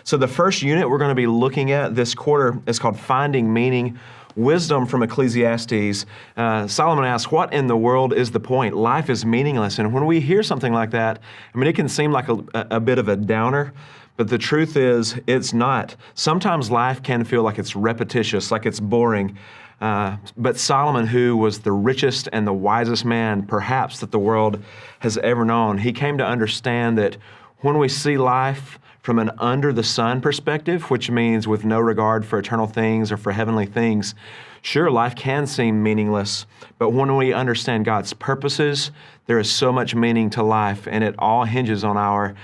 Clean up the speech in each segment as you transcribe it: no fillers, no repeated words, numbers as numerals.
So the first unit we're going to be looking at this quarter is called Finding Meaning, Wisdom from Ecclesiastes. Solomon asks, what in the world is the point? Life is meaningless. And when we hear something like that, I mean, it can seem like a bit of a downer, but the truth is it's not. Sometimes life can feel like it's repetitious, like it's boring. But Solomon, who was the richest and the wisest man perhaps that the world has ever known, he came to understand that when we see life from an under the sun perspective, which means with no regard for eternal things or for heavenly things, sure, life can seem meaningless, but when we understand God's purposes, there is so much meaning to life, and it all hinges on our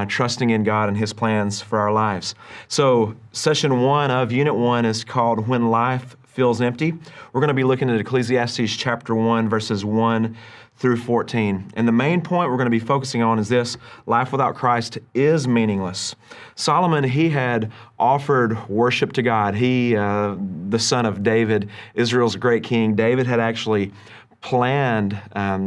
trusting in God and His plans for our lives. So session 1 of Unit 1 is called When Life Feels Empty. We're going to be looking at Ecclesiastes chapter 1, verses 1 through 14. And the main point we're going to be focusing on is this: life without Christ is meaningless. Solomon, he had offered worship to God. He, the son of David, Israel's great king, David had actually planned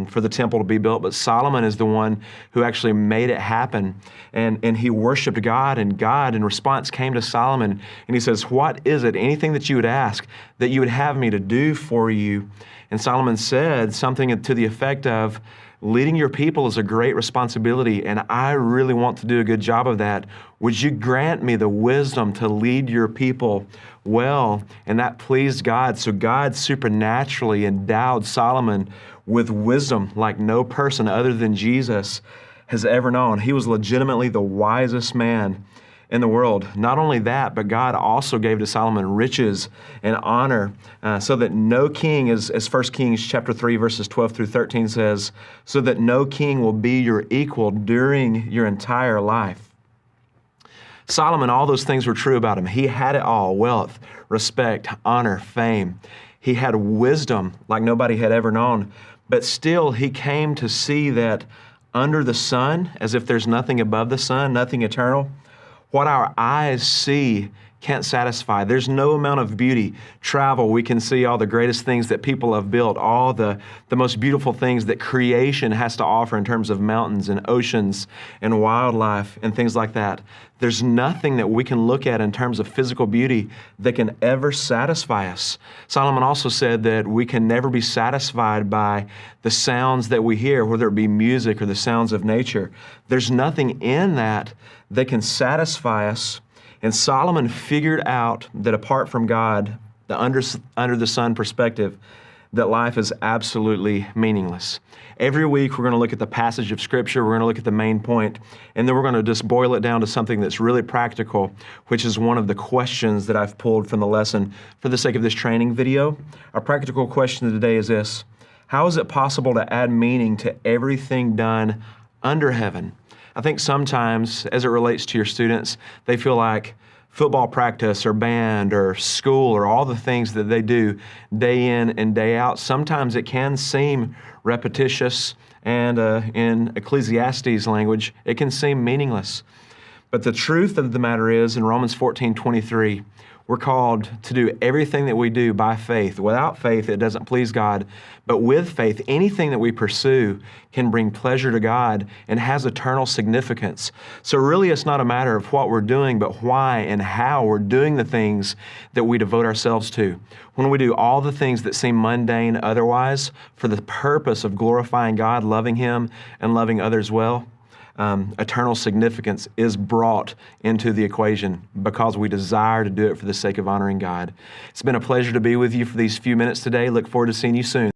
for the temple to be built, but Solomon is the one who actually made it happen. And he worshiped God, and God in response came to Solomon and he says, what is it, anything that you would ask that you would have me to do for you? And Solomon said something to the effect of, leading your people is a great responsibility, and I really want to do a good job of that. Would you grant me the wisdom to lead your people well? And that pleased God. So God supernaturally endowed Solomon with wisdom like no person other than Jesus has ever known. He was legitimately the wisest man in the world. Not only that, but God also gave to Solomon riches and honor, so that no king, as 1 Kings chapter 3, verses 12 through 13 says, so that no king will be your equal during your entire life. Solomon, all those things were true about him. He had it all: wealth, respect, honor, fame. He had wisdom like nobody had ever known. But still, he came to see that under the sun, as if there's nothing above the sun, nothing eternal, what our eyes see can't satisfy. There's no amount of beauty. Travel, we can see all the greatest things that people have built, all the most beautiful things that creation has to offer in terms of mountains and oceans and wildlife and things like that. There's nothing that we can look at in terms of physical beauty that can ever satisfy us. Solomon also said that we can never be satisfied by the sounds that we hear, whether it be music or the sounds of nature. There's nothing in that can satisfy us. And Solomon figured out that apart from God, the under the sun perspective, that life is absolutely meaningless. Every week we're going to look at the passage of Scripture, we're going to look at the main point, and then we're going to just boil it down to something that's really practical, which is one of the questions that I've pulled from the lesson for the sake of this training video. Our practical question today is this: how is it possible to add meaning to everything done under heaven? I think sometimes, as it relates to your students, they feel like football practice or band or school or all the things that they do day in and day out, sometimes it can seem repetitious, and in Ecclesiastes language, it can seem meaningless. But the truth of the matter is, in Romans 14:23, we're called to do everything that we do by faith. Without faith, it doesn't please God. But with faith, anything that we pursue can bring pleasure to God and has eternal significance. So really, it's not a matter of what we're doing, but why and how we're doing the things that we devote ourselves to. When we do all the things that seem mundane otherwise for the purpose of glorifying God, loving Him, and loving others well, eternal significance is brought into the equation because we desire to do it for the sake of honoring God. It's been a pleasure to be with you for these few minutes today. Look forward to seeing you soon.